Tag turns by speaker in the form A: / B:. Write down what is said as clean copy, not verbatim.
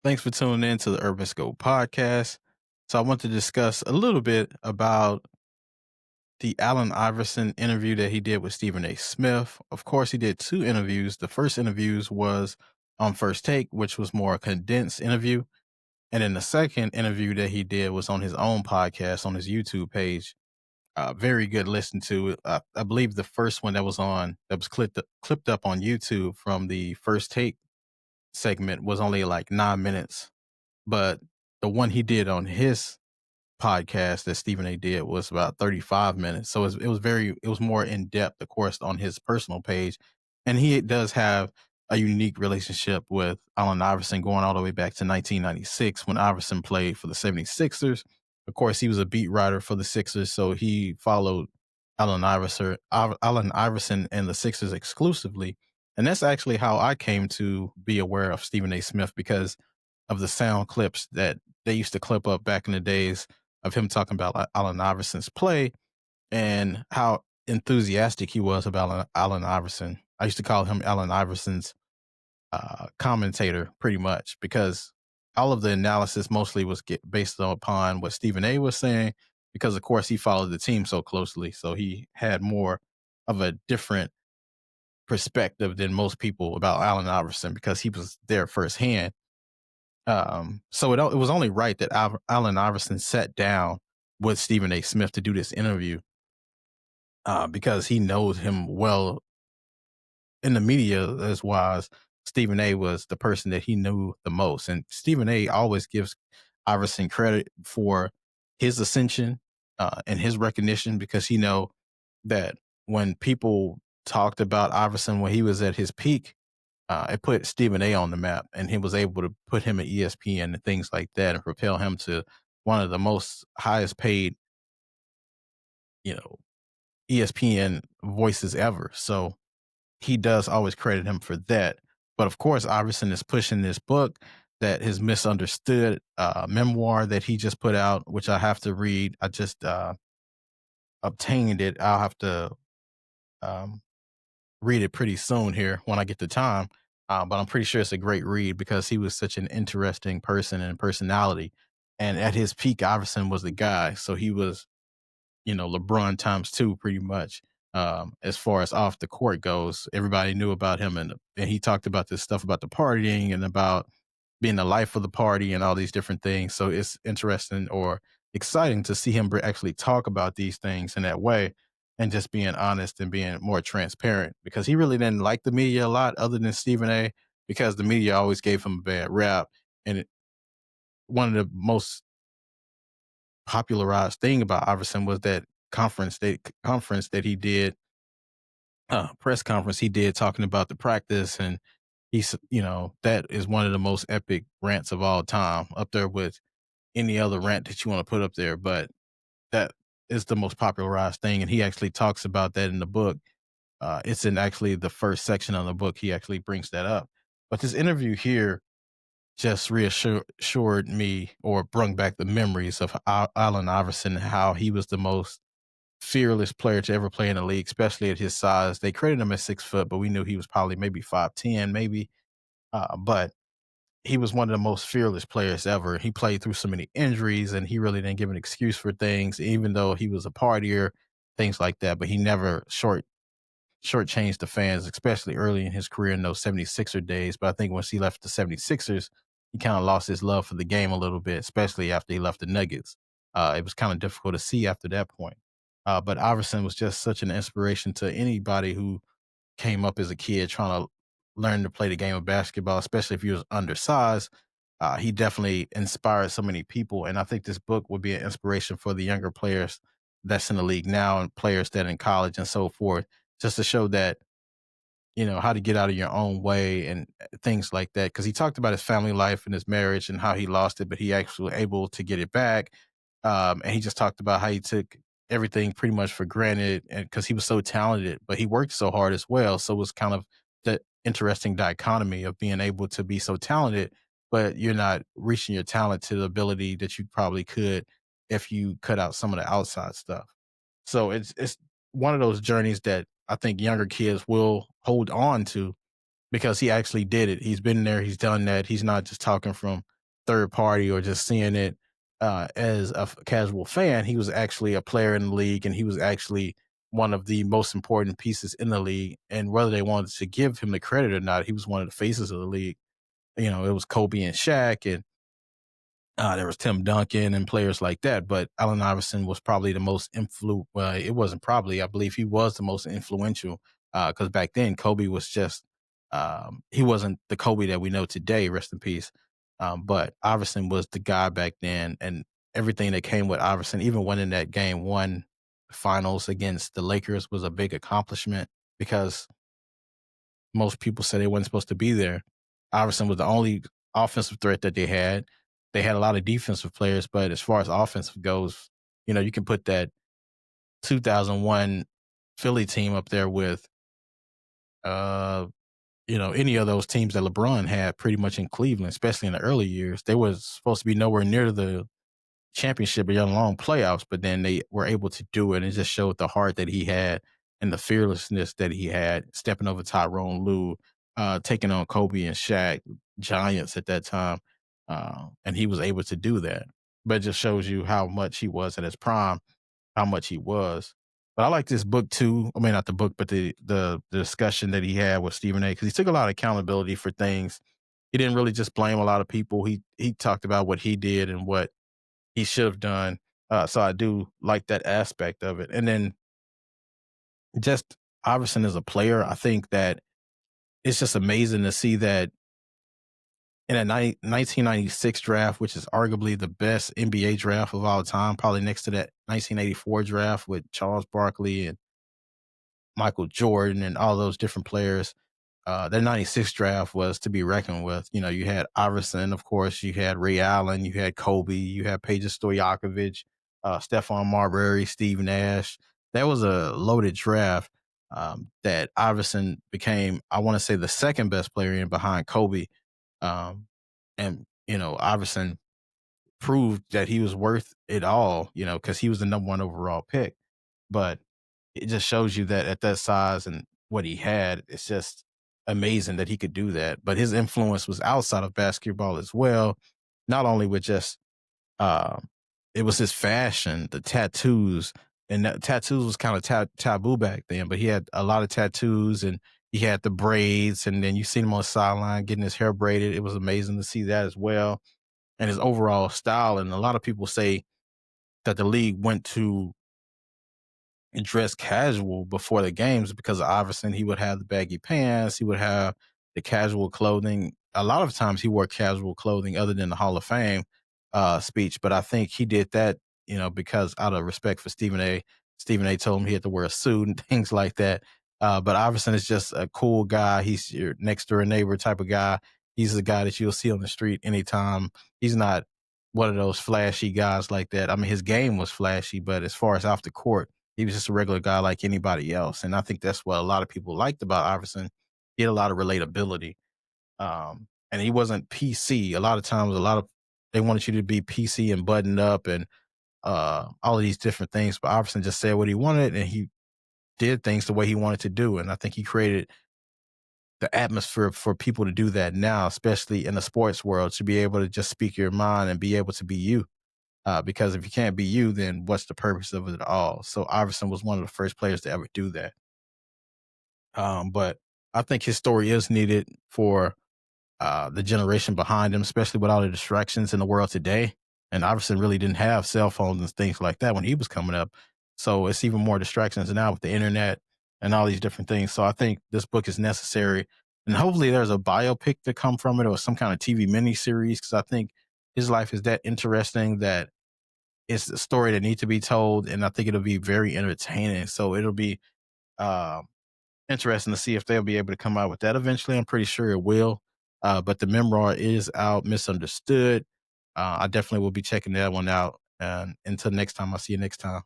A: Thanks for tuning in to the Urban Scope podcast. So, I want to discuss a little bit about the Allen Iverson interview that he did with Stephen A. Smith. Of course, he did two interviews. The first interviews was on First Take, which was more a condensed interview. And then the second interview that he did was on his own podcast on his YouTube page. Very good listen to. I believe the first one that was clipped up on YouTube from the First Take segment was only like 9 minutes, but the one he did on his podcast that Stephen A did was about 35 minutes. So it was more in depth, of course, on his personal page. And he does have a unique relationship with Allen Iverson going all the way back to 1996 when Iverson played for the 76ers. Of course, he was a beat writer for the Sixers, so he followed Allen Iverson and the Sixers exclusively. And that's actually how I came to be aware of Stephen A. Smith because of the sound clips that they used to clip up back in the days of him talking about Allen Iverson's play and how enthusiastic he was about Allen Iverson. I used to call him Allen Iverson's commentator pretty much because all of the analysis mostly was based upon what Stephen A was saying because of course he followed the team so closely. So he had more of a different perspective than most people about Allen Iverson because he was there firsthand. So it was only right that Allen Iverson sat down with Stephen A. Smith to do this interview because he knows him well in the media as wise. Stephen A. was the person that he knew the most, and Stephen A. always gives Iverson credit for his ascension and his recognition because he know that when people talked about Iverson when he was at his peak, it put Stephen A. on the map, and he was able to put him at ESPN and things like that, and propel him to one of the most highest paid, you know, ESPN voices ever. So he does always credit him for that. But of course, Iverson is pushing this book that his misunderstood memoir that he just put out, which I have to read. I just obtained it. I'll have to um, read it pretty soon here when I get the time. But I'm pretty sure it's a great read because he was such an interesting person and personality. And at his peak, Iverson was the guy. So he was, LeBron times two pretty much. As far as off the court goes, everybody knew about him, and he talked about this stuff about the partying and about being the life of the party and all these different things. So it's interesting or exciting to see him actually talk about these things in that way and just being honest and being more transparent because he really didn't like the media a lot other than Stephen A because the media always gave him a bad rap. And one of the most popularized thing about Iverson was that conference that he did, press conference he did talking about the practice. And that is one of the most epic rants of all time, up there with any other rant that you want to put up there. But that is the most popularized thing. And he actually talks about that in the book. It's in actually the first section of the book. He actually brings that up. But this interview here just reassured me or brought back the memories of Allen Iverson, how he was the most fearless player to ever play in the league, especially at his size. They created him at 6 foot, but we knew he was probably maybe 5'10", maybe. But he was one of the most fearless players ever. He played through so many injuries, and he really didn't give an excuse for things, even though he was a partier, things like that. But he never shortchanged the fans, especially early in his career in those 76er days. But I think once he left the 76ers, he kind of lost his love for the game a little bit, especially after he left the Nuggets. It was kind of difficult to see after that point. But Iverson was just such an inspiration to anybody who came up as a kid trying to learn to play the game of basketball, especially if he was undersized. He definitely inspired so many people. And I think this book would be an inspiration for the younger players that's in the league now and players that are in college and so forth, just to show that, how to get out of your own way and things like that. Cause he talked about his family life and his marriage and how he lost it, but he actually able to get it back. And he just talked about how he took everything pretty much for granted and because he was so talented, but he worked so hard as well. So it was kind of the interesting dichotomy of being able to be so talented, but you're not reaching your talent to the ability that you probably could if you cut out some of the outside stuff. So it's one of those journeys that I think younger kids will hold on to because he actually did it. He's been there, he's done that. He's not just talking from third party or just seeing it as a casual fan. He was actually a player in the league, and he was actually one of the most important pieces in the league. And whether they wanted to give him the credit or not, he was one of the faces of the league. It was Kobe and Shaq, and there was Tim Duncan and players like that. But Allen Iverson was probably the most Well, it wasn't probably. I believe he was the most influential because back then Kobe was just he wasn't the Kobe that we know today. Rest in peace. But Iverson was the guy back then, and everything that came with Iverson, even winning that game one finals against the Lakers, was a big accomplishment because most people said they wasn't supposed to be there. Iverson was the only offensive threat that they had. They had a lot of defensive players, but as far as offensive goes, you can put that 2001 Philly team up there with, uh, any of those teams that LeBron had pretty much in Cleveland, especially in the early years. They was supposed to be nowhere near the championship or young long playoffs, but then they were able to do it. And it just showed the heart that he had and the fearlessness that he had, stepping over Tyrone Lue, taking on Kobe and Shaq, giants at that time. And he was able to do that. But it just shows you how much he was at his prime, how much he was. But I like this book too. I mean, not the book, but the discussion that he had with Stephen A. Because he took a lot of accountability for things. He didn't really just blame a lot of people. He talked about what he did and what he should have done. So I do like that aspect of it. And then just Iverson as a player, I think that it's just amazing to see that in a 1996 draft, which is arguably the best NBA draft of all time, probably next to that 1984 draft with Charles Barkley and Michael Jordan and all those different players. That 96 draft was to be reckoned with. You had Iverson, of course, you had Ray Allen, you had Kobe, you had Peja Stojakovic, Stephon Marbury, Steve Nash. That was a loaded draft that Iverson became, I want to say, the second best player in behind Kobe. And Iverson proved that he was worth it all, because he was the number one overall pick. But it just shows you that at that size and what he had, it's just amazing that he could do that. But his influence was outside of basketball as well, not only with just uh, it was his fashion, the tattoos, and that tattoos was kind of taboo back then. But he had a lot of tattoos, and he had the braids, and then you seen him on the sideline getting his hair braided. It was amazing to see that as well, and his overall style. And a lot of people say that the league went to and dress casual before the games because of Iverson. He would have the baggy pants. He would have the casual clothing. A lot of times he wore casual clothing other than the Hall of Fame speech. But I think he did that, because out of respect for Stephen A. Stephen A. told him he had to wear a suit and things like that. But Iverson is just a cool guy. He's your next door neighbor type of guy. He's the guy that you'll see on the street anytime. He's not one of those flashy guys like that. I mean, his game was flashy, but as far as off the court, he was just a regular guy like anybody else. And I think that's what a lot of people liked about Iverson. He had a lot of relatability. And he wasn't PC. A lot of times, they wanted you to be PC and buttoned up and all of these different things. But Iverson just said what he wanted, and he did things the way he wanted to do. And I think he created the atmosphere for people to do that now, especially in the sports world, to be able to just speak your mind and be able to be you. Because if you can't be you, then what's the purpose of it at all? So Iverson was one of the first players to ever do that. But I think his story is needed for the generation behind him, especially with all the distractions in the world today. And Iverson really didn't have cell phones and things like that when he was coming up. So it's even more distractions now with the internet and all these different things. So I think this book is necessary. And hopefully there's a biopic to come from it or some kind of TV miniseries, because I think his life is that interesting that it's a story that needs to be told, and I think it'll be very entertaining. So it'll be uh, interesting to see if they'll be able to come out with that eventually. I'm pretty sure it will. But the memoir is out, Misunderstood. I definitely will be checking that one out. And until next time, I'll see you next time.